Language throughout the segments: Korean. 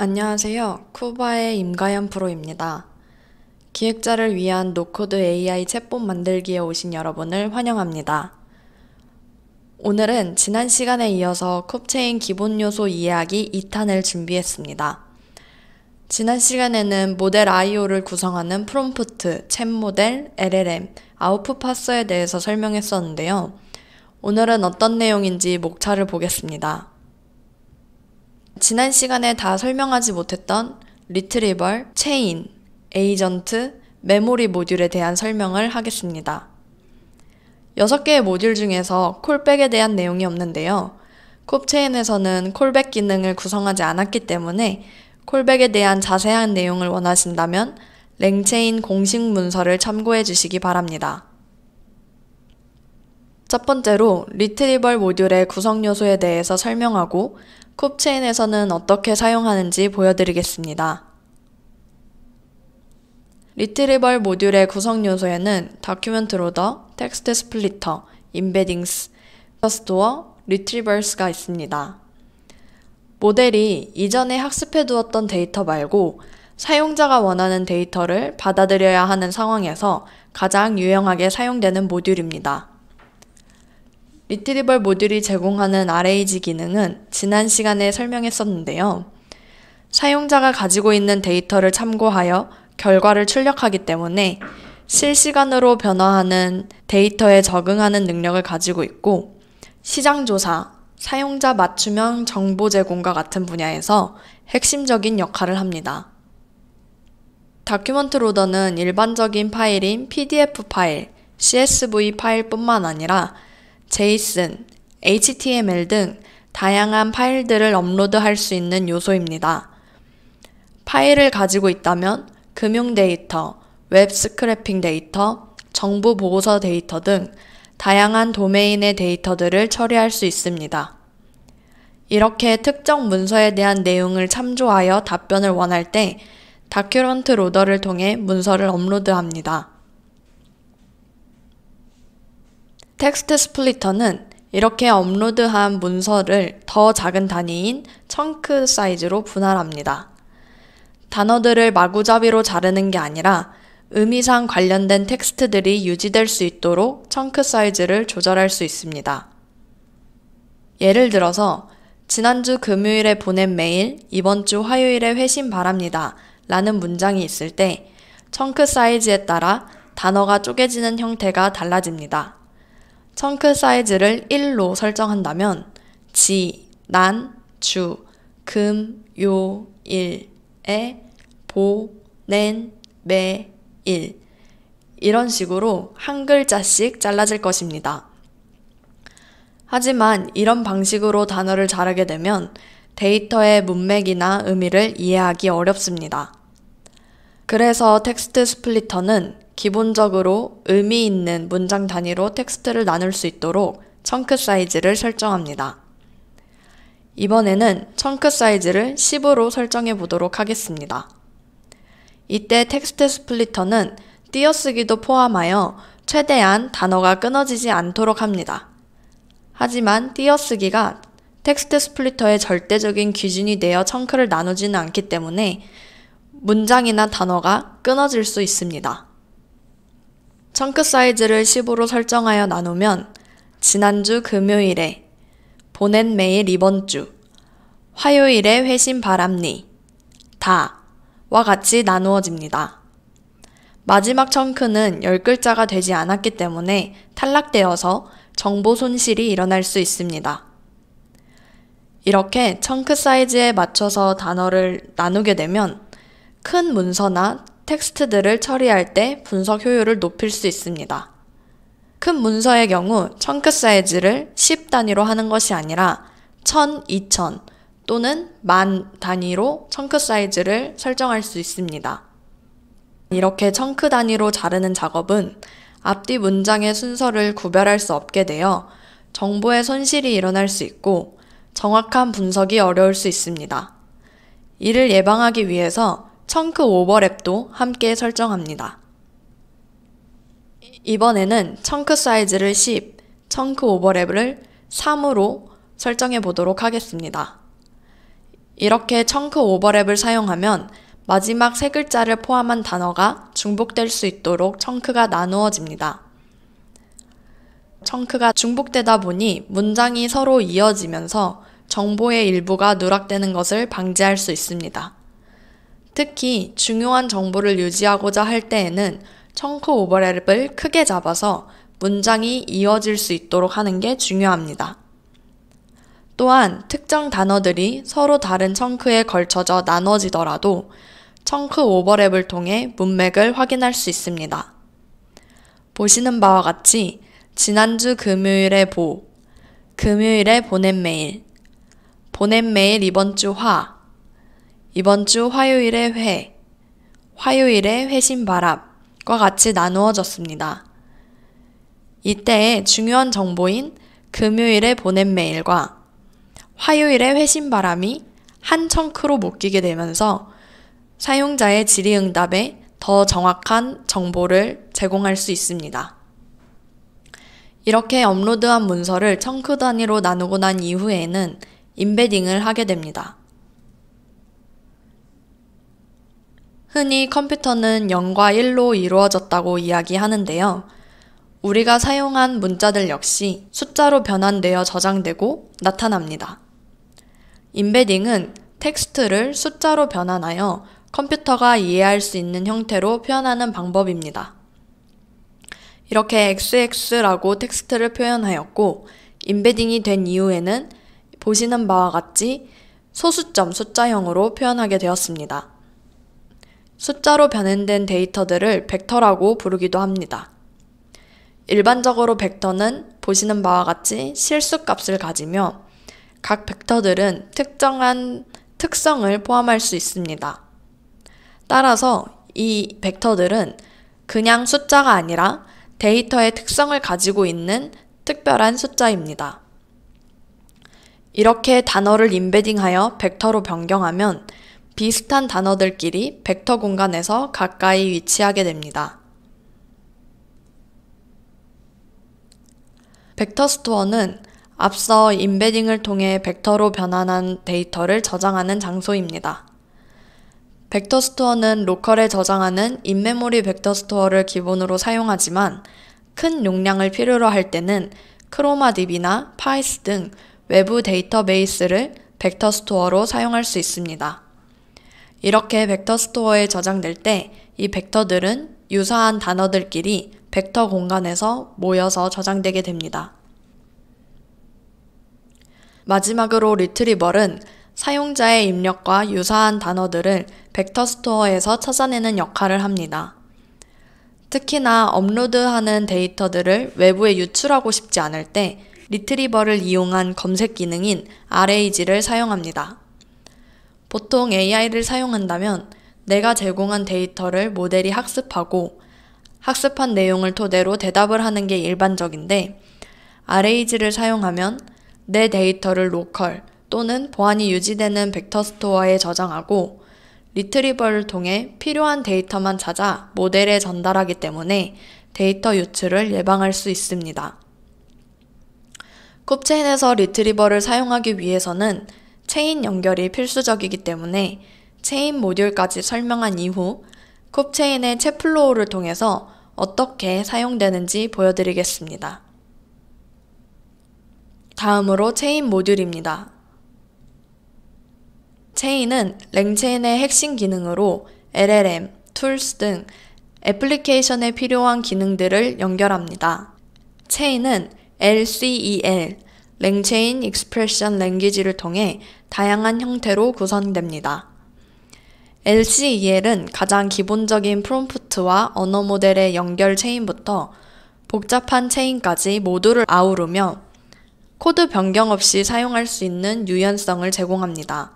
안녕하세요. 쿠바의 임가연 프로입니다. 기획자를 위한 노코드 AI 챗봇 만들기에 오신 여러분을 환영합니다. 오늘은 지난 시간에 이어서 쿱체인 기본 요소 이해하기 2탄을 준비했습니다. 지난 시간에는 모델 I/O를 구성하는 프롬프트, 챗 모델, LLM, 아웃풋 파서에 대해서 설명했었는데요. 오늘은 어떤 내용인지 목차를 보겠습니다. 지난 시간에 다 설명하지 못했던 리트리벌, 체인, 에이전트, 메모리 모듈에 대한 설명을 하겠습니다. 6개의 모듈 중에서 콜백에 대한 내용이 없는데요. 쿱체인에서는 콜백 기능을 구성하지 않았기 때문에 콜백에 대한 자세한 내용을 원하신다면 랭체인 공식 문서를 참고해 주시기 바랍니다. 첫 번째로 리트리벌 모듈의 구성 요소에 대해서 설명하고 쿱체인에서는 어떻게 사용하는지 보여드리겠습니다. 리트리벌 모듈의 구성 요소에는 다큐멘트 로더, 텍스트 스플리터, 임베딩스, 스토어, 리트리버스가 있습니다. 모델이 이전에 학습해 두었던 데이터 말고 사용자가 원하는 데이터를 받아들여야 하는 상황에서 가장 유용하게 사용되는 모듈입니다. 리트리벌 모듈이 제공하는 RAG 기능은 지난 시간에 설명했었는데요. 사용자가 가지고 있는 데이터를 참고하여 결과를 출력하기 때문에 실시간으로 변화하는 데이터에 적응하는 능력을 가지고 있고 시장조사, 사용자 맞춤형 정보 제공과 같은 분야에서 핵심적인 역할을 합니다. 다큐멘트 로더는 일반적인 파일인 PDF 파일, CSV 파일뿐만 아니라 JSON, HTML 등 다양한 파일들을 업로드할 수 있는 요소입니다. 파일을 가지고 있다면 금융 데이터, 웹 스크래핑 데이터, 정부 보고서 데이터 등 다양한 도메인의 데이터들을 처리할 수 있습니다. 이렇게 특정 문서에 대한 내용을 참조하여 답변을 원할 때 다큐멘트 로더를 통해 문서를 업로드합니다. 텍스트 스플리터는 이렇게 업로드한 문서를 더 작은 단위인 청크 사이즈로 분할합니다. 단어들을 마구잡이로 자르는 게 아니라 의미상 관련된 텍스트들이 유지될 수 있도록 청크 사이즈를 조절할 수 있습니다. 예를 들어서 지난주 금요일에 보낸 메일, 이번 주 화요일에 회신 바랍니다 라는 문장이 있을 때 청크 사이즈에 따라 단어가 쪼개지는 형태가 달라집니다. 청크 사이즈를 1로 설정한다면 지, 난, 주, 금, 요, 일에 보, 낸, 매, 일 이런 식으로 한 글자씩 잘라질 것입니다. 하지만 이런 방식으로 단어를 자르게 되면 데이터의 문맥이나 의미를 이해하기 어렵습니다. 그래서 텍스트 스플리터는 기본적으로 의미 있는 문장 단위로 텍스트를 나눌 수 있도록 청크 사이즈를 설정합니다. 이번에는 청크 사이즈를 10으로 설정해 보도록 하겠습니다. 이때 텍스트 스플리터는 띄어쓰기도 포함하여 최대한 단어가 끊어지지 않도록 합니다. 하지만 띄어쓰기가 텍스트 스플리터의 절대적인 기준이 되어 청크를 나누지는 않기 때문에 문장이나 단어가 끊어질 수 있습니다. 청크 사이즈를 10으로 설정하여 나누면 지난주 금요일에 보낸 메일 이번 주 화요일에 회신 바랍니 다와 같이 나누어집니다. 마지막 청크는 10글자가 되지 않았기 때문에 탈락되어서 정보 손실이 일어날 수 있습니다. 이렇게 청크 사이즈에 맞춰서 단어를 나누게 되면 큰 문서나 텍스트들을 처리할 때 분석 효율을 높일 수 있습니다. 큰 문서의 경우 청크 사이즈를 10 단위로 하는 것이 아니라 1000, 2000 또는 10,000 단위로 청크 사이즈를 설정할 수 있습니다. 이렇게 청크 단위로 자르는 작업은 앞뒤 문장의 순서를 구별할 수 없게 되어 정보의 손실이 일어날 수 있고 정확한 분석이 어려울 수 있습니다. 이를 예방하기 위해서 청크 오버랩도 함께 설정합니다. 이번에는 청크 사이즈를 10, 청크 오버랩을 3으로 설정해 보도록 하겠습니다. 이렇게 청크 오버랩을 사용하면 마지막 세 글자를 포함한 단어가 중복될 수 있도록 청크가 나누어집니다. 청크가 중복되다 보니 문장이 서로 이어지면서 정보의 일부가 누락되는 것을 방지할 수 있습니다. 특히 중요한 정보를 유지하고자 할 때에는 청크 오버랩을 크게 잡아서 문장이 이어질 수 있도록 하는 게 중요합니다. 또한 특정 단어들이 서로 다른 청크에 걸쳐져 나눠지더라도 청크 오버랩을 통해 문맥을 확인할 수 있습니다. 보시는 바와 같이 지난주 금요일에 금요일에 보낸 메일 이번 주 이번 주 화요일에 화요일에 회신바람과 같이 나누어졌습니다. 이때의 중요한 정보인 금요일에 보낸 메일과 화요일에 회신바람이 한 청크로 묶이게 되면서 사용자의 질의응답에 더 정확한 정보를 제공할 수 있습니다. 이렇게 업로드한 문서를 청크 단위로 나누고 난 이후에는 임베딩을 하게 됩니다. 흔히 컴퓨터는 0과 1로 이루어졌다고 이야기하는데요. 우리가 사용한 문자들 역시 숫자로 변환되어 저장되고 나타납니다. 임베딩은 텍스트를 숫자로 변환하여 컴퓨터가 이해할 수 있는 형태로 표현하는 방법입니다. 이렇게 XX라고 텍스트를 표현하였고 임베딩이 된 이후에는 보시는 바와 같이 소수점 숫자형으로 표현하게 되었습니다. 숫자로 변환된 데이터들을 벡터라고 부르기도 합니다. 일반적으로 벡터는 보시는 바와 같이 실수값을 가지며 각 벡터들은 특정한 특성을 포함할 수 있습니다. 따라서 이 벡터들은 그냥 숫자가 아니라 데이터의 특성을 가지고 있는 특별한 숫자입니다. 이렇게 단어를 임베딩하여 벡터로 변경하면 비슷한 단어들끼리 벡터 공간에서 가까이 위치하게 됩니다. 벡터 스토어는 앞서 임베딩을 통해 벡터로 변환한 데이터를 저장하는 장소입니다. 벡터 스토어는 로컬에 저장하는 인메모리 벡터 스토어를 기본으로 사용하지만 큰 용량을 필요로 할 때는 크로마DB나 파이스 등 외부 데이터베이스를 벡터 스토어로 사용할 수 있습니다. 이렇게 벡터 스토어에 저장될 때 이 벡터들은 유사한 단어들끼리 벡터 공간에서 모여서 저장되게 됩니다. 마지막으로 리트리벌은 사용자의 입력과 유사한 단어들을 벡터 스토어에서 찾아내는 역할을 합니다. 특히나 업로드하는 데이터들을 외부에 유출하고 싶지 않을 때 리트리버를 이용한 검색 기능인 RAG를 사용합니다. 보통 AI를 사용한다면 내가 제공한 데이터를 모델이 학습하고 학습한 내용을 토대로 대답을 하는 게 일반적인데 RAG를 사용하면 내 데이터를 로컬 또는 보안이 유지되는 벡터 스토어에 저장하고 리트리버를 통해 필요한 데이터만 찾아 모델에 전달하기 때문에 데이터 유출을 예방할 수 있습니다. 쿱체인에서 리트리버를 사용하기 위해서는 체인 연결이 필수적이기 때문에 체인 모듈까지 설명한 이후 쿱체인의 챗플로우를 통해서 어떻게 사용되는지 보여드리겠습니다. 다음으로 체인 모듈입니다. 체인은 랭체인의 핵심 기능으로 LLM, 툴스 등 애플리케이션에 필요한 기능들을 연결합니다. 체인은 LCEL, 랭체인 익스프레션 랭귀지를 통해 다양한 형태로 구성됩니다. LCEL은 가장 기본적인 프롬프트와 언어 모델의 연결 체인부터 복잡한 체인까지 모두를 아우르며 코드 변경 없이 사용할 수 있는 유연성을 제공합니다.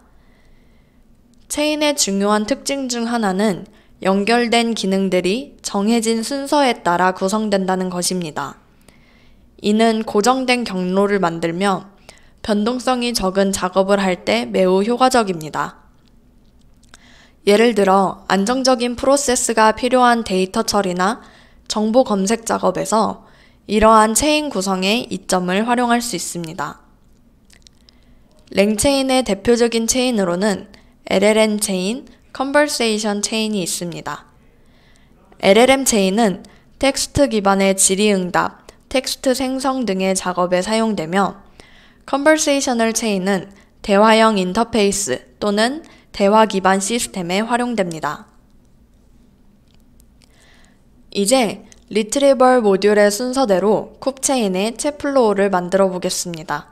체인의 중요한 특징 중 하나는 연결된 기능들이 정해진 순서에 따라 구성된다는 것입니다. 이는 고정된 경로를 만들며 변동성이 적은 작업을 할 때 매우 효과적입니다. 예를 들어 안정적인 프로세스가 필요한 데이터 처리나 정보 검색 작업에서 이러한 체인 구성의 이점을 활용할 수 있습니다. 랭체인의 대표적인 체인으로는 LLM 체인, 컨버세이션 체인이 있습니다. LLM 체인은 텍스트 기반의 질의응답, 텍스트 생성 등의 작업에 사용되며 컨버세이셔널 체인은 대화형 인터페이스 또는 대화 기반 시스템에 활용됩니다. 이제 리트리버 모듈의 순서대로 쿱체인의 챗플로우를 만들어 보겠습니다.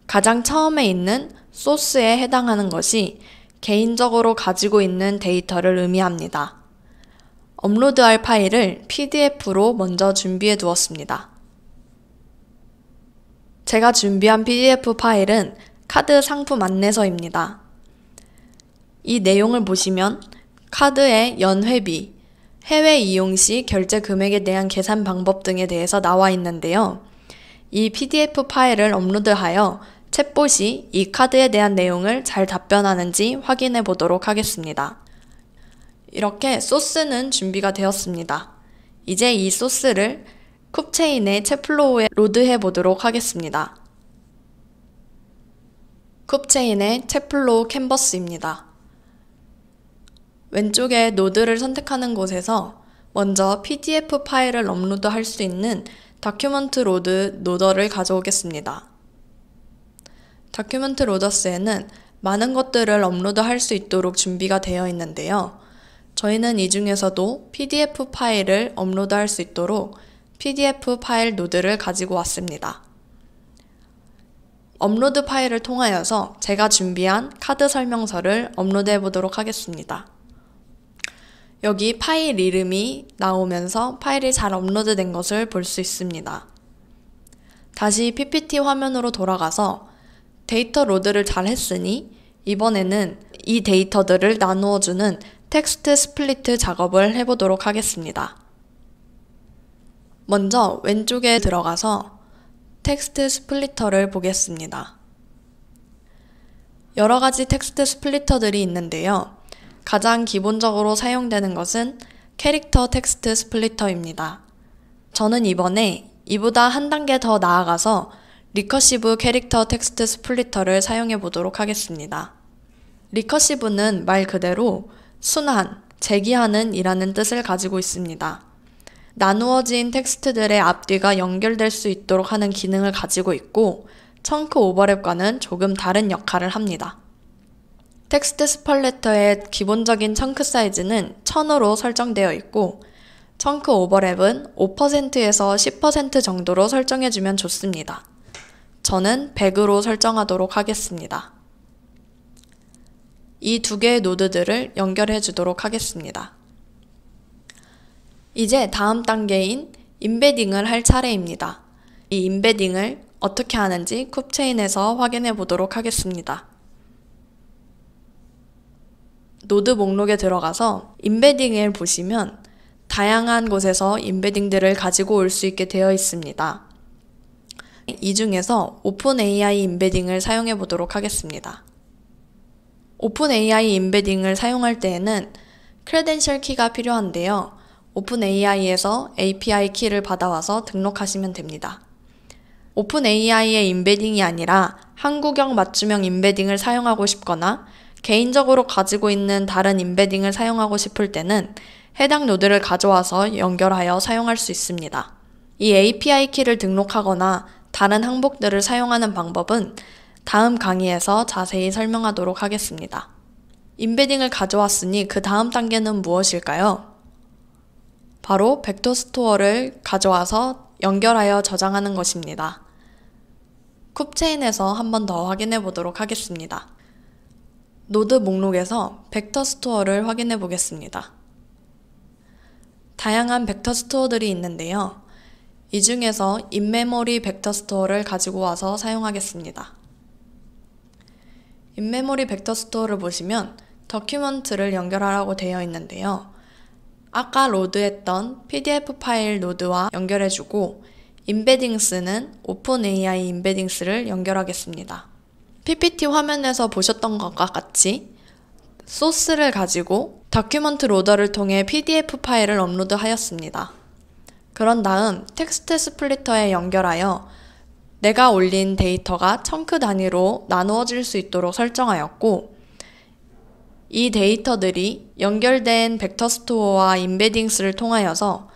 가장 처음에 있는 소스에 해당하는 것이 개인적으로 가지고 있는 데이터를 의미합니다. 업로드할 파일을 PDF로 먼저 준비해 두었습니다. 제가 준비한 PDF 파일은 카드 상품 안내서입니다. 이 내용을 보시면 카드의 연회비, 해외 이용 시 결제 금액에 대한 계산 방법 등에 대해서 나와 있는데요. 이 PDF 파일을 업로드하여 챗봇이 이 카드에 대한 내용을 잘 답변하는지 확인해 보도록 하겠습니다. 이렇게 소스는 준비가 되었습니다. 이제 이 소스를 쿱체인의 챗플로우에 로드해 보도록 하겠습니다. 쿱체인의 챗플로우 캔버스입니다. 왼쪽에 노드를 선택하는 곳에서 먼저 PDF 파일을 업로드할 수 있는 다큐먼트 로드 노더를 가져오겠습니다. 다큐먼트 로더스에는 많은 것들을 업로드할 수 있도록 준비가 되어 있는데요. 저희는 이 중에서도 PDF 파일을 업로드할 수 있도록 PDF 파일 노드를 가지고 왔습니다. 업로드 파일을 통하여서 제가 준비한 카드 설명서를 업로드해 보도록 하겠습니다. 여기 파일 이름이 나오면서 파일이 잘 업로드된 것을 볼 수 있습니다. 다시 PPT 화면으로 돌아가서 데이터 로드를 잘 했으니 이번에는 이 데이터들을 나누어주는 텍스트 스플리트 작업을 해보도록 하겠습니다. 먼저 왼쪽에 들어가서 텍스트 스플리터를 보겠습니다. 여러 가지 텍스트 스플리터들이 있는데요. 가장 기본적으로 사용되는 것은 캐릭터 텍스트 스플리터입니다. 저는 이번에 이보다 한 단계 더 나아가서 리커시브 캐릭터 텍스트 스플리터를 사용해 보도록 하겠습니다. 리커시브는 말 그대로 순환, 재기하는 이라는 뜻을 가지고 있습니다. 나누어진 텍스트들의 앞뒤가 연결될 수 있도록 하는 기능을 가지고 있고 청크 오버랩과는 조금 다른 역할을 합니다. 텍스트 스플리터의 기본적인 청크 사이즈는 1000으로 설정되어 있고 청크 오버랩은 5%에서 10% 정도로 설정해주면 좋습니다. 저는 100으로 설정하도록 하겠습니다. 이 두 개의 노드들을 연결해 주도록 하겠습니다. 이제 다음 단계인 임베딩을 할 차례입니다. 이 임베딩을 어떻게 하는지 쿱체인에서 확인해 보도록 하겠습니다. 노드 목록에 들어가서 임베딩을 보시면 다양한 곳에서 임베딩들을 가지고 올 수 있게 되어 있습니다. 이 중에서 오픈AI 임베딩을 사용해 보도록 하겠습니다. 오픈AI 임베딩을 사용할 때에는 크레덴셜 키가 필요한데요. 오픈AI에서 API 키를 받아와서 등록하시면 됩니다. 오픈AI의 임베딩이 아니라 한국형 맞춤형 임베딩을 사용하고 싶거나 개인적으로 가지고 있는 다른 임베딩을 사용하고 싶을 때는 해당 노드를 가져와서 연결하여 사용할 수 있습니다. 이 API 키를 등록하거나 다른 항목들을 사용하는 방법은 다음 강의에서 자세히 설명하도록 하겠습니다. 임베딩을 가져왔으니 그 다음 단계는 무엇일까요? 바로 벡터 스토어를 가져와서 연결하여 저장하는 것입니다. 쿱체인에서 한 번 더 확인해 보도록 하겠습니다. 노드 목록에서 벡터 스토어를 확인해 보겠습니다. 다양한 벡터 스토어들이 있는데요. 이 중에서 인메모리 벡터 스토어를 가지고 와서 사용하겠습니다. 인메모리 벡터 스토어를 보시면 더큐먼트를 연결하라고 되어 있는데요. 아까 로드했던 PDF 파일 노드와 연결해주고 임베딩스는 오픈AI 임베딩스를 연결하겠습니다. PPT 화면에서 보셨던 것과 같이 소스를 가지고 다큐먼트 로더를 통해 PDF 파일을 업로드하였습니다. 그런 다음 텍스트 스플리터에 연결하여 내가 올린 데이터가 청크 단위로 나누어질 수 있도록 설정하였고, 이 데이터들이 연결된 벡터 스토어와 임베딩스를 통하여서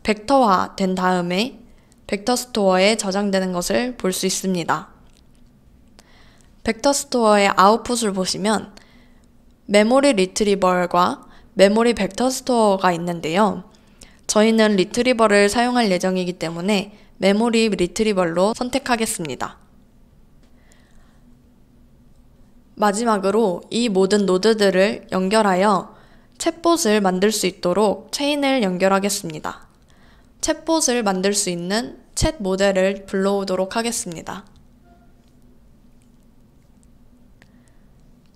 벡터화 된 다음에 벡터 스토어에 저장되는 것을 볼 수 있습니다. 벡터 스토어의 아웃풋을 보시면 메모리 리트리버과 메모리 벡터 스토어가 있는데요. 저희는 리트리버를 사용할 예정이기 때문에 메모리 리트리버로 선택하겠습니다. 마지막으로 이 모든 노드들을 연결하여 챗봇을 만들 수 있도록 체인을 연결하겠습니다. 챗봇을 만들 수 있는 챗 모델을 불러오도록 하겠습니다.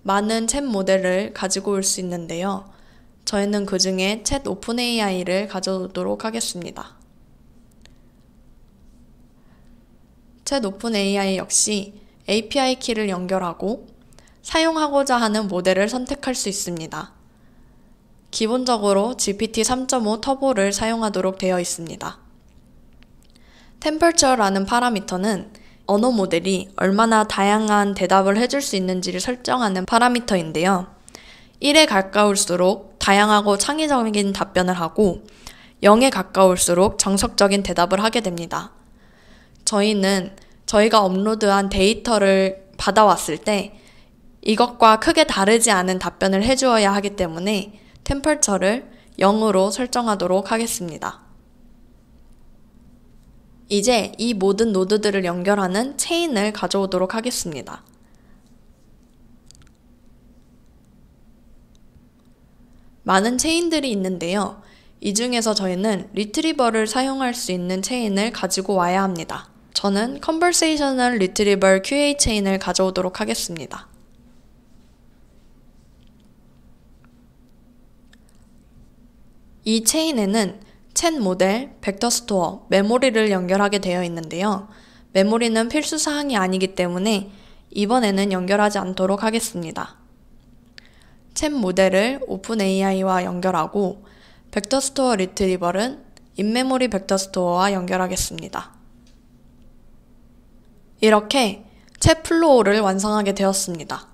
많은 챗 모델을 가지고 올 수 있는데요. 저희는 그 중에 챗 오픈 AI를 가져오도록 하겠습니다. 챗 오픈 AI 역시 API 키를 연결하고 사용하고자 하는 모델을 선택할 수 있습니다. 기본적으로 GPT 3.5 터보를 사용하도록 되어 있습니다. Temperature라는 파라미터는 언어 모델이 얼마나 다양한 대답을 해줄 수 있는지를 설정하는 파라미터인데요. 1에 가까울수록 다양하고 창의적인 답변을 하고 0에 가까울수록 정석적인 대답을 하게 됩니다. 저희는 저희가 업로드한 데이터를 받아왔을 때 이것과 크게 다르지 않은 답변을 해주어야 하기 때문에 템퍼처를 0으로 설정하도록 하겠습니다. 이제 이 모든 노드들을 연결하는 체인을 가져오도록 하겠습니다. 많은 체인들이 있는데요. 이 중에서 저희는 리트리버를 사용할 수 있는 체인을 가지고 와야 합니다. 저는 Conversational Retrieval QA 체인을 가져오도록 하겠습니다. 이 체인에는 챗 모델, 벡터 스토어, 메모리를 연결하게 되어 있는데요. 메모리는 필수 사항이 아니기 때문에 이번에는 연결하지 않도록 하겠습니다. 챗 모델을 오픈 AI와 연결하고 벡터 스토어 리트리버는 인메모리 벡터 스토어와 연결하겠습니다. 이렇게 챗 플로우를 완성하게 되었습니다.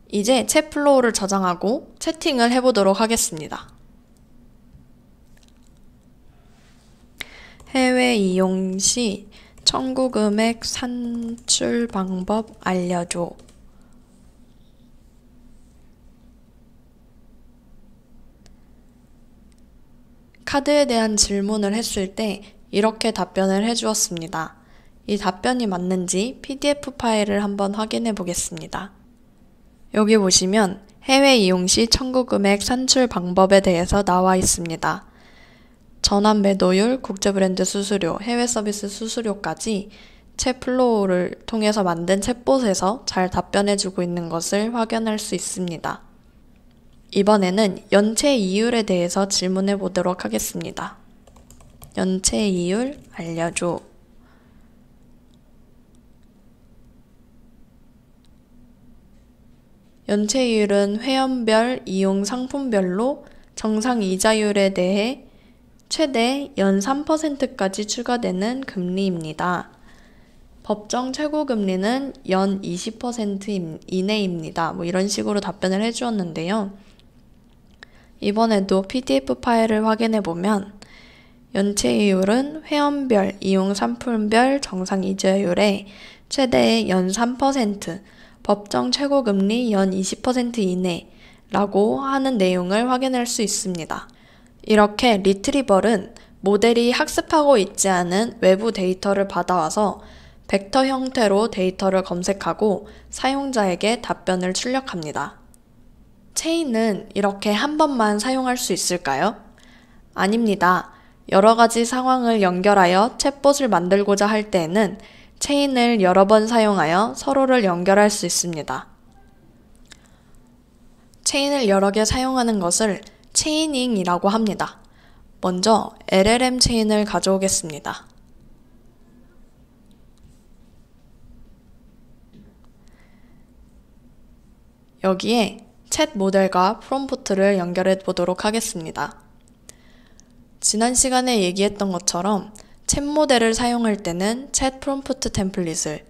이제 챗 플로우를 저장하고 채팅을 해보도록 하겠습니다. 해외 이용 시 청구 금액 산출 방법 알려줘. 카드에 대한 질문을 했을 때 이렇게 답변을 해주었습니다. 이 답변이 맞는지 PDF 파일을 한번 확인해 보겠습니다. 여기 보시면 해외 이용 시 청구 금액 산출 방법에 대해서 나와 있습니다. 전환 매도율, 국제 브랜드 수수료, 해외 서비스 수수료까지 챗 플로우를 통해서 만든 챗봇에서 잘 답변해주고 있는 것을 확인할 수 있습니다. 이번에는 연체 이율에 대해서 질문해 보도록 하겠습니다. 연체 이율 알려줘. 연체 이율은 회원별, 이용 상품별로 정상 이자율에 대해 최대 연 3%까지 추가되는 금리입니다. 법정 최고 금리는 연 20% 이내입니다. 이런 식으로 답변을 해주었는데요. 이번에도 PDF 파일을 확인해 보면 연체 이율은 회원별, 이용 상품별 정상 이자율의 최대 연 3%, 법정 최고 금리 연 20% 이내라고 하는 내용을 확인할 수 있습니다. 이렇게 리트리버는 모델이 학습하고 있지 않은 외부 데이터를 받아와서 벡터 형태로 데이터를 검색하고 사용자에게 답변을 출력합니다. 체인은 이렇게 한 번만 사용할 수 있을까요? 아닙니다. 여러 가지 상황을 연결하여 챗봇을 만들고자 할 때에는 체인을 여러 번 사용하여 서로를 연결할 수 있습니다. 체인을 여러 개 사용하는 것을 체이닝이라고 합니다. 먼저 LLM 체인을 가져오겠습니다. 여기에 챗 모델과 프롬프트를 연결해 보도록 하겠습니다. 지난 시간에 얘기했던 것처럼 챗 모델을 사용할 때는 챗 프롬프트 템플릿을,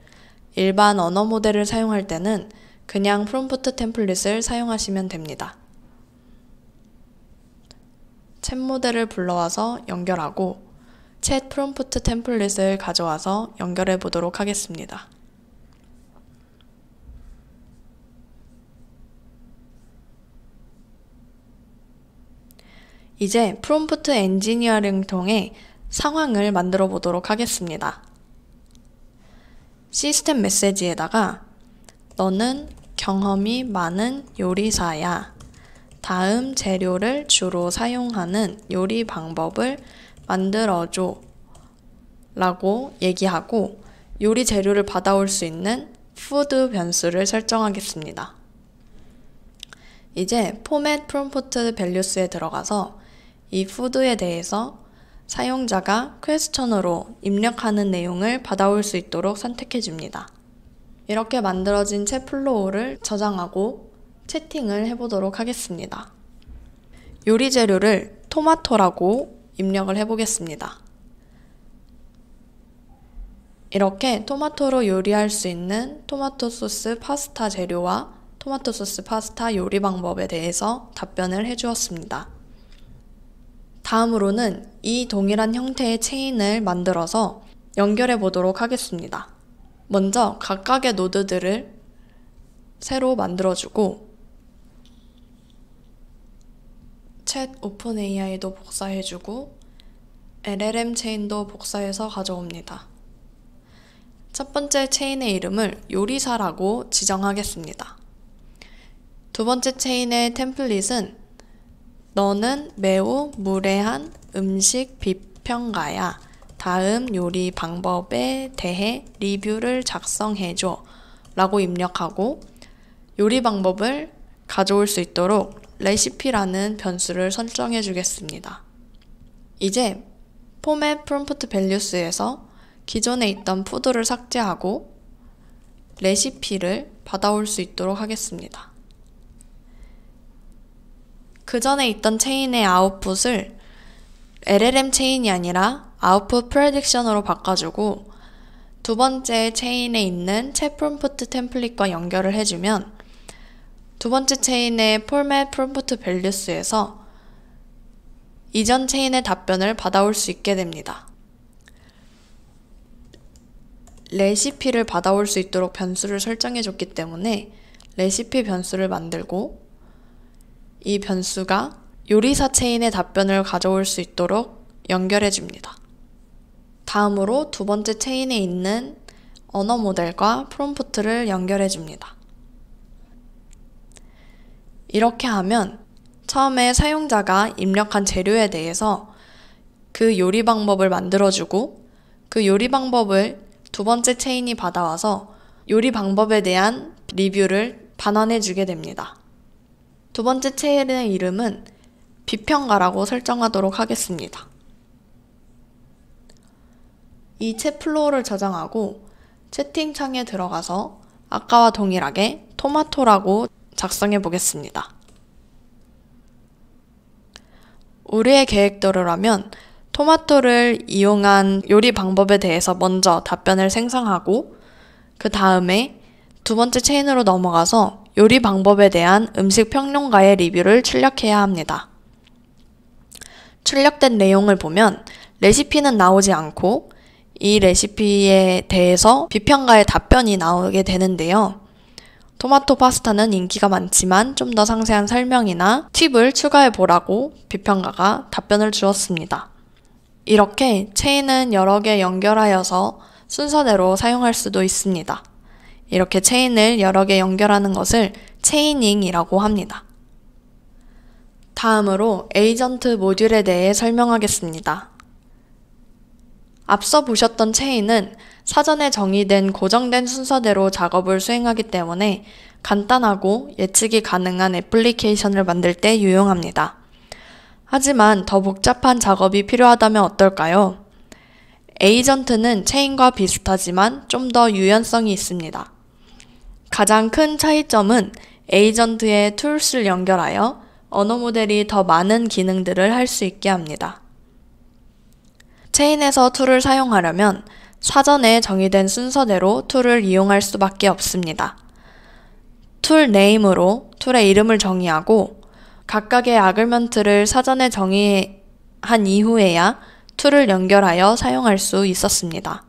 일반 언어 모델을 사용할 때는 그냥 프롬프트 템플릿을 사용하시면 됩니다. 챗 모델을 불러와서 연결하고 챗 프롬프트 템플릿을 가져와서 연결해 보도록 하겠습니다. 이제 프롬프트 엔지니어링을 통해 상황을 만들어 보도록 하겠습니다. 시스템 메시지에다가 너는 경험이 많은 요리사야. 다음 재료를 주로 사용하는 요리 방법을 만들어줘 라고 얘기하고 요리 재료를 받아올 수 있는 푸드 변수를 설정하겠습니다. 이제 포맷 프롬프트 밸류스에 들어가서 이 푸드에 대해서 사용자가 퀘스천으로 입력하는 내용을 받아올 수 있도록 선택해 줍니다. 이렇게 만들어진 챗 플로우를 저장하고 채팅을 해보도록 하겠습니다. 요리 재료를 토마토라고 입력을 해보겠습니다. 이렇게 토마토로 요리할 수 있는 토마토 소스 파스타 재료와 토마토 소스 파스타 요리 방법에 대해서 답변을 해주었습니다. 다음으로는 이 동일한 형태의 체인을 만들어서 연결해 보도록 하겠습니다. 먼저 각각의 노드들을 새로 만들어주고 챗 오픈 AI도 복사해주고 LLM 체인도 복사해서 가져옵니다. 첫 번째 체인의 이름을 요리사라고 지정하겠습니다. 두 번째 체인의 템플릿은 너는 매우 무례한 음식 비평가야. 다음 요리 방법에 대해 리뷰를 작성해줘 라고 입력하고 요리 방법을 가져올 수 있도록 레시피라는 변수를 설정해 주겠습니다. 이제 포맷 프롬프트 밸류스에서 기존에 있던 푸드를 삭제하고 레시피를 받아올 수 있도록 하겠습니다. 그 전에 있던 체인의 아웃풋을 LLM 체인이 아니라 아웃풋 프레딕션으로 바꿔주고 두 번째 체인에 있는 챗 프롬프트 템플릿과 연결을 해주면 두 번째 체인의 포맷 프롬프트 밸류스에서 이전 체인의 답변을 받아올 수 있게 됩니다. 레시피를 받아올 수 있도록 변수를 설정해 줬기 때문에 레시피 변수를 만들고 이 변수가 요리사 체인의 답변을 가져올 수 있도록 연결해 줍니다. 다음으로 두 번째 체인에 있는 언어 모델과 프롬프트를 연결해 줍니다. 이렇게 하면 처음에 사용자가 입력한 재료에 대해서 그 요리 방법을 만들어주고 그 요리 방법을 두 번째 체인이 받아와서 요리 방법에 대한 리뷰를 반환해 주게 됩니다. 두 번째 체인의 이름은 비평가라고 설정하도록 하겠습니다. 이 챗 플로우를 저장하고 채팅창에 들어가서 아까와 동일하게 토마토라고 작성해 보겠습니다. 우리의 계획대로라면 토마토를 이용한 요리 방법에 대해서 먼저 답변을 생성하고 그 다음에 두 번째 체인으로 넘어가서 요리 방법에 대한 음식 평론가의 리뷰를 출력해야 합니다. 출력된 내용을 보면 레시피는 나오지 않고 이 레시피에 대해서 비평가의 답변이 나오게 되는데요. 토마토 파스타는 인기가 많지만 좀 더 상세한 설명이나 팁을 추가해 보라고 비평가가 답변을 주었습니다. 이렇게 체인은 여러 개 연결하여서 순서대로 사용할 수도 있습니다. 이렇게 체인을 여러 개 연결하는 것을 체이닝이라고 합니다. 다음으로 에이전트 모듈에 대해 설명하겠습니다. 앞서 보셨던 체인은 사전에 정의된 고정된 순서대로 작업을 수행하기 때문에 간단하고 예측이 가능한 애플리케이션을 만들 때 유용합니다. 하지만 더 복잡한 작업이 필요하다면 어떨까요? 에이전트는 체인과 비슷하지만 좀 더 유연성이 있습니다. 가장 큰 차이점은 에이전트의 툴스를 연결하여 언어 모델이 더 많은 기능들을 할 수 있게 합니다. 체인에서 툴을 사용하려면 사전에 정의된 순서대로 툴을 이용할 수밖에 없습니다. 툴 네임으로 툴의 이름을 정의하고 각각의 아글먼트를 사전에 정의한 이후에야 툴을 연결하여 사용할 수 있었습니다.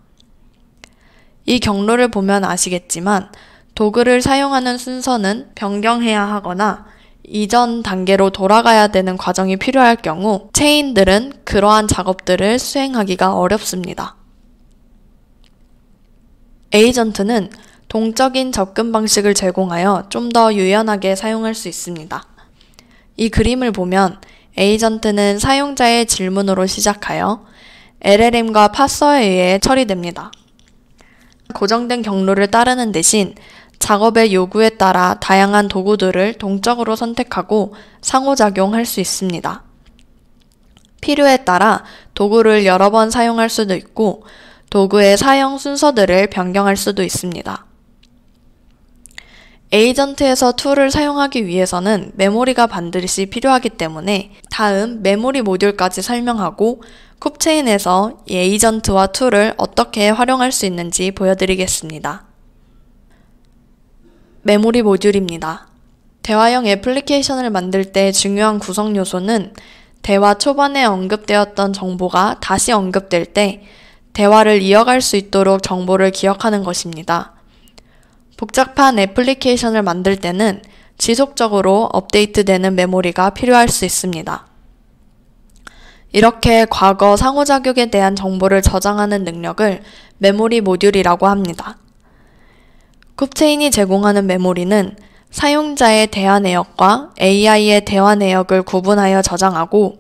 이 경로를 보면 아시겠지만 도구를 사용하는 순서는 변경해야 하거나 이전 단계로 돌아가야 되는 과정이 필요할 경우 체인들은 그러한 작업들을 수행하기가 어렵습니다. 에이전트는 동적인 접근 방식을 제공하여 좀 더 유연하게 사용할 수 있습니다. 이 그림을 보면 에이전트는 사용자의 질문으로 시작하여 LLM과 파서에 의해 처리됩니다. 고정된 경로를 따르는 대신 작업의 요구에 따라 다양한 도구들을 동적으로 선택하고 상호작용할 수 있습니다. 필요에 따라 도구를 여러 번 사용할 수도 있고 도구의 사용 순서들을 변경할 수도 있습니다. 에이전트에서 툴을 사용하기 위해서는 메모리가 반드시 필요하기 때문에 다음 메모리 모듈까지 설명하고 쿱체인에서 이 에이전트와 툴을 어떻게 활용할 수 있는지 보여드리겠습니다. 메모리 모듈입니다. 대화형 애플리케이션을 만들 때 중요한 구성 요소는 대화 초반에 언급되었던 정보가 다시 언급될 때 대화를 이어갈 수 있도록 정보를 기억하는 것입니다. 복잡한 애플리케이션을 만들 때는 지속적으로 업데이트되는 메모리가 필요할 수 있습니다. 이렇게 과거 상호작용에 대한 정보를 저장하는 능력을 메모리 모듈이라고 합니다. 쿱체인이 제공하는 메모리는 사용자의 대화 내역과 AI의 대화 내역을 구분하여 저장하고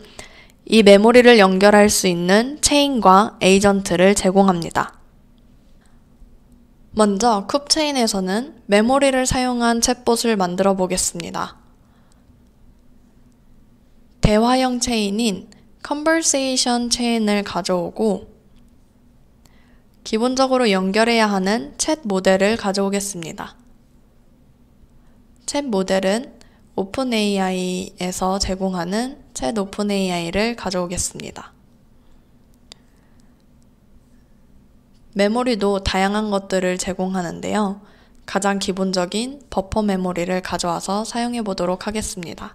이 메모리를 연결할 수 있는 체인과 에이전트를 제공합니다. 먼저 쿱체인에서는 메모리를 사용한 챗봇을 만들어 보겠습니다. 대화형 체인인 컨버세이션 체인을 가져오고 기본적으로 연결해야 하는 챗 모델을 가져오겠습니다. 챗 모델은 오픈AI에서 제공하는 챗 오픈AI를 가져오겠습니다. 메모리도 다양한 것들을 제공하는데요. 가장 기본적인 버퍼 메모리를 가져와서 사용해 보도록 하겠습니다.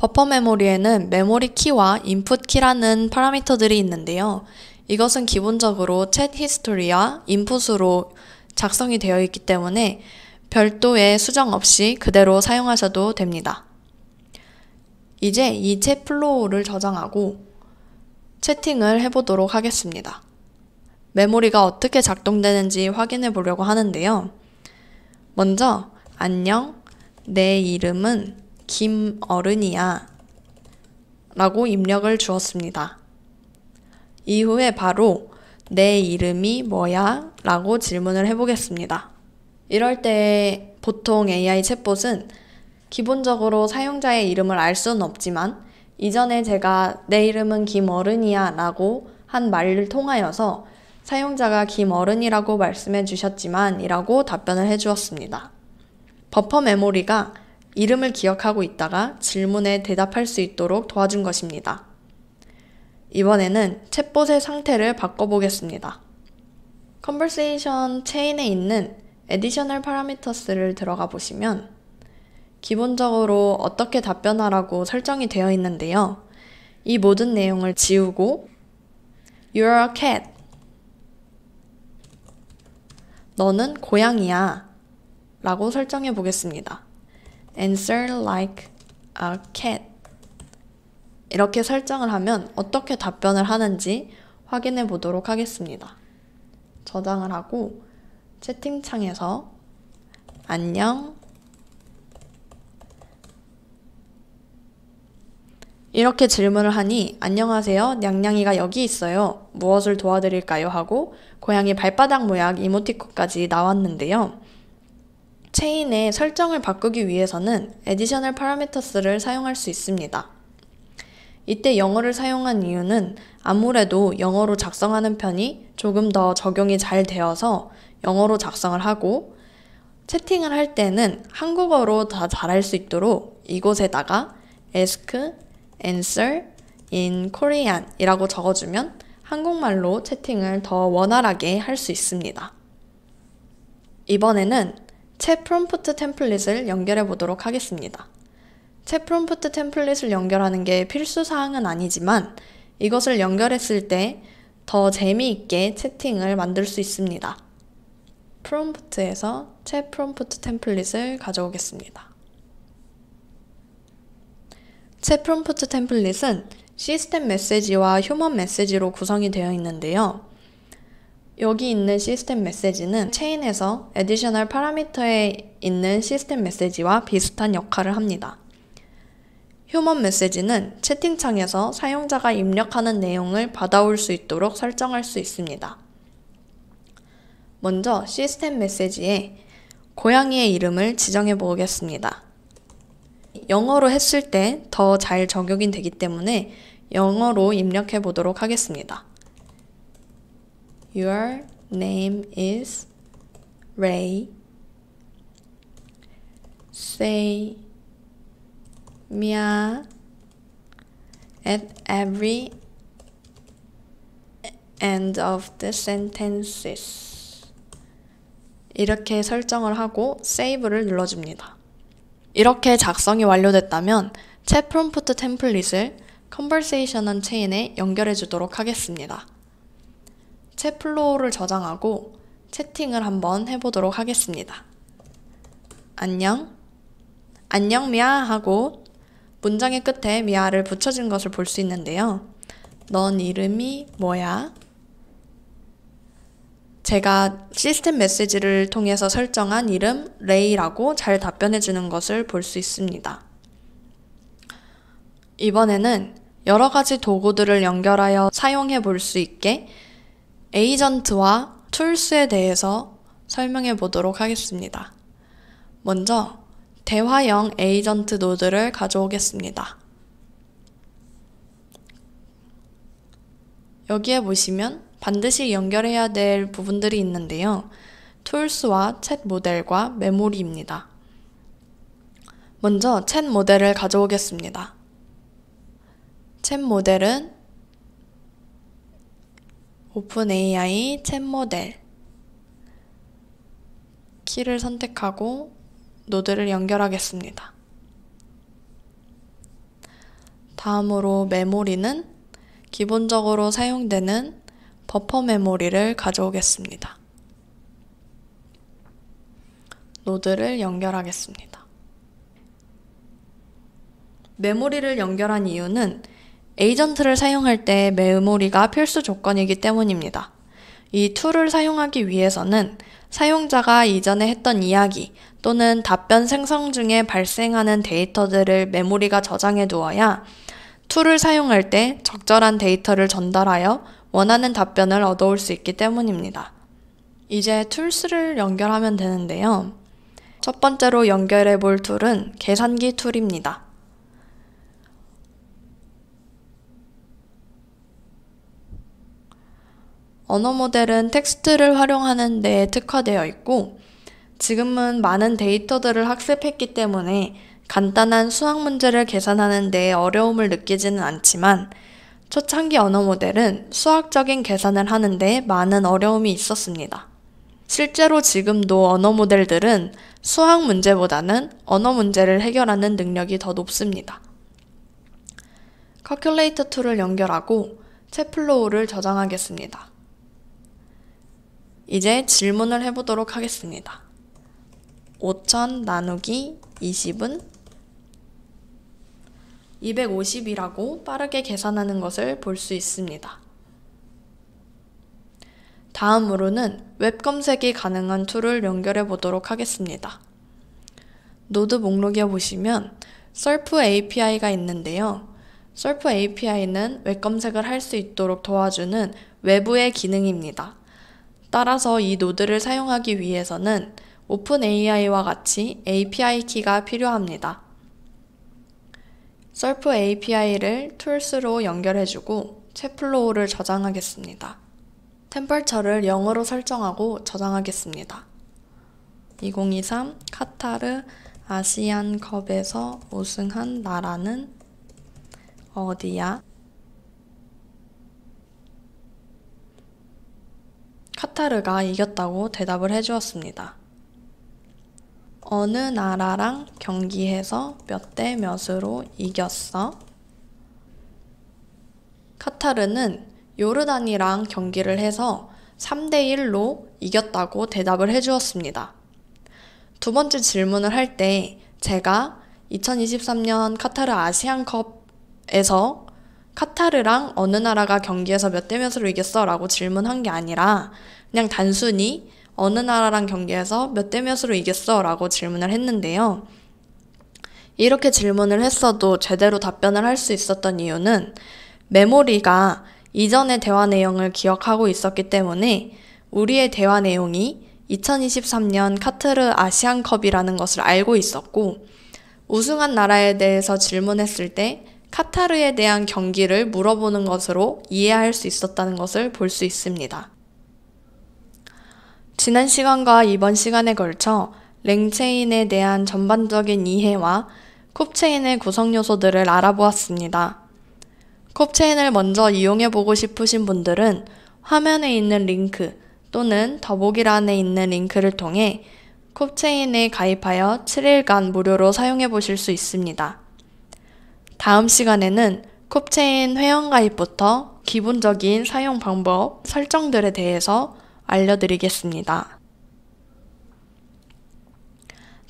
버퍼 메모리에는 메모리 키와 인풋 키라는 파라미터들이 있는데요. 이것은 기본적으로 챗 히스토리와 인풋으로 작성이 되어 있기 때문에 별도의 수정 없이 그대로 사용하셔도 됩니다. 이제 이 챗 플로우를 저장하고 채팅을 해보도록 하겠습니다. 메모리가 어떻게 작동되는지 확인해 보려고 하는데요. 먼저 안녕, 내 이름은 김어른이야 라고 입력을 주었습니다. 이후에 바로 내 이름이 뭐야? 라고 질문을 해보겠습니다. 이럴 때 보통 AI 챗봇은 기본적으로 사용자의 이름을 알 수는 없지만 이전에 제가 내 이름은 김어른이야 라고 한 말을 통하여서 사용자가 김어른이라고 말씀해 주셨지만 이라고 답변을 해주었습니다. 버퍼 메모리가 이름을 기억하고 있다가 질문에 대답할 수 있도록 도와준 것입니다. 이번에는 챗봇의 상태를 바꿔보겠습니다. 컨버세이션 체인에 있는 Additional Parameters를 들어가 보시면 기본적으로 어떻게 답변하라고 설정이 되어 있는데요. 이 모든 내용을 지우고 You're a cat. 너는 고양이야 라고 설정해 보겠습니다. Answer like a cat. 이렇게 설정을 하면 어떻게 답변을 하는지 확인해 보도록 하겠습니다. 저장을 하고 채팅창에서 안녕 이렇게 질문을 하니 안녕하세요, 냥냥이가 여기 있어요. 무엇을 도와드릴까요? 하고 고양이 발바닥 모양 이모티콘까지 나왔는데요. 체인의 설정을 바꾸기 위해서는 Additional Parameters를 사용할 수 있습니다. 이때 영어를 사용한 이유는 아무래도 영어로 작성하는 편이 조금 더 적용이 잘 되어서 영어로 작성을 하고 채팅을 할 때는 한국어로 다 잘할 수 있도록 이곳에다가 ask, answer in Korean 이라고 적어주면 한국말로 채팅을 더 원활하게 할 수 있습니다. 이번에는 챗 프롬프트 템플릿을 연결해 보도록 하겠습니다. 챗 프롬프트 템플릿을 연결하는 게 필수 사항은 아니지만 이것을 연결했을 때 더 재미있게 채팅을 만들 수 있습니다. 프롬프트에서 챗 프롬프트 템플릿을 가져오겠습니다. 챗 프롬프트 템플릿은 시스템 메시지와 휴먼 메시지로 구성이 되어 있는데요. 여기 있는 시스템 메시지는 체인에서 additional parameter에 있는 시스템 메시지와 비슷한 역할을 합니다. 휴먼 메시지는 채팅창에서 사용자가 입력하는 내용을 받아올 수 있도록 설정할 수 있습니다. 먼저 시스템 메시지에 고양이의 이름을 지정해 보겠습니다. 영어로 했을 때 더 잘 적용이 되기 때문에 영어로 입력해 보도록 하겠습니다. Your name is Ray. Say meow at every end of the sentences. 이렇게 설정을 하고 세이브를 눌러줍니다. 이렇게 작성이 완료됐다면 챗 프롬프트 템플릿을 컨버세이션 on 체인에 연결해 주도록 하겠습니다. 챗 플로우를 저장하고 채팅을 한번 해보도록 하겠습니다. 안녕 미아 하고 문장의 끝에 미아를 붙여준 것을 볼 수 있는데요. 넌 이름이 뭐야? 제가 시스템 메시지를 통해서 설정한 이름 레이라고 잘 답변해주는 것을 볼 수 있습니다. 이번에는 여러 가지 도구들을 연결하여 사용해 볼 수 있게 에이전트와 툴스에 대해서 설명해 보도록 하겠습니다. 먼저 대화형 에이전트 노드를 가져오겠습니다. 여기에 보시면 반드시 연결해야 될 부분들이 있는데요. 툴스와 챗 모델과 메모리입니다. 먼저 챗 모델을 가져오겠습니다. 챗 모델은 오픈AI 챗 모델 키를 선택하고 노드를 연결하겠습니다. 다음으로 메모리는 기본적으로 사용되는 버퍼 메모리를 가져오겠습니다. 노드를 연결하겠습니다. 메모리를 연결한 이유는 에이전트를 사용할 때 메모리가 필수 조건이기 때문입니다. 이 툴을 사용하기 위해서는 사용자가 이전에 했던 이야기 또는 답변 생성 중에 발생하는 데이터들을 메모리가 저장해 두어야 툴을 사용할 때 적절한 데이터를 전달하여 원하는 답변을 얻어올 수 있기 때문입니다. 이제 툴스를 연결하면 되는데요. 첫 번째로 연결해 볼 툴은 계산기 툴입니다. 언어 모델은 텍스트를 활용하는 데 특화되어 있고 지금은 많은 데이터들을 학습했기 때문에 간단한 수학 문제를 계산하는 데 어려움을 느끼지는 않지만 초창기 언어 모델은 수학적인 계산을 하는 데 많은 어려움이 있었습니다. 실제로 지금도 언어 모델들은 수학 문제보다는 언어 문제를 해결하는 능력이 더 높습니다. calculator 툴을 연결하고 챗 플로우를 저장하겠습니다. 이제 질문을 해보도록 하겠습니다. 5000 나누기 20은 250이라고 빠르게 계산하는 것을 볼 수 있습니다. 다음으로는 웹 검색이 가능한 툴을 연결해 보도록 하겠습니다. 노드 목록에 보시면 surf API가 있는데요. surf API는 웹 검색을 할 수 있도록 도와주는 외부의 기능입니다. 따라서 이 노드를 사용하기 위해서는 오픈AI와 같이 API 키가 필요합니다. surf API를 툴스로 연결해주고 챗 플로우를 저장하겠습니다. 템퍼처를 0으로 설정하고 저장하겠습니다. 2023 카타르 아시안컵에서 우승한 나라는 어디야? 카타르가 이겼다고 대답을 해주었습니다. 어느 나라랑 경기해서 몇 대 몇으로 이겼어? 카타르는 요르단이랑 경기를 해서 3대 1로 이겼다고 대답을 해주었습니다. 두 번째 질문을 할 때 제가 2023년 카타르 아시안컵에서 카타르랑 어느 나라가 경기에서 몇 대 몇으로 이겼어? 라고 질문한 게 아니라 그냥 단순히 어느 나라랑 경기에서 몇 대 몇으로 이겼어? 라고 질문을 했는데요. 이렇게 질문을 했어도 제대로 답변을 할 수 있었던 이유는 메모리가 이전의 대화 내용을 기억하고 있었기 때문에 우리의 대화 내용이 2023년 카타르 아시안컵이라는 것을 알고 있었고 우승한 나라에 대해서 질문했을 때 카타르에 대한 경기를 물어보는 것으로 이해할 수 있었다는 것을 볼 수 있습니다. 지난 시간과 이번 시간에 걸쳐 랭체인에 대한 전반적인 이해와 쿱체인의 구성 요소들을 알아보았습니다. 쿱체인을 먼저 이용해보고 싶으신 분들은 화면에 있는 링크 또는 더보기란에 있는 링크를 통해 쿱체인에 가입하여 7일간 무료로 사용해보실 수 있습니다. 다음 시간에는 쿱체인 회원가입부터 기본적인 사용 방법, 설정들에 대해서 알려드리겠습니다.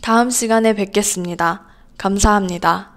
다음 시간에 뵙겠습니다. 감사합니다.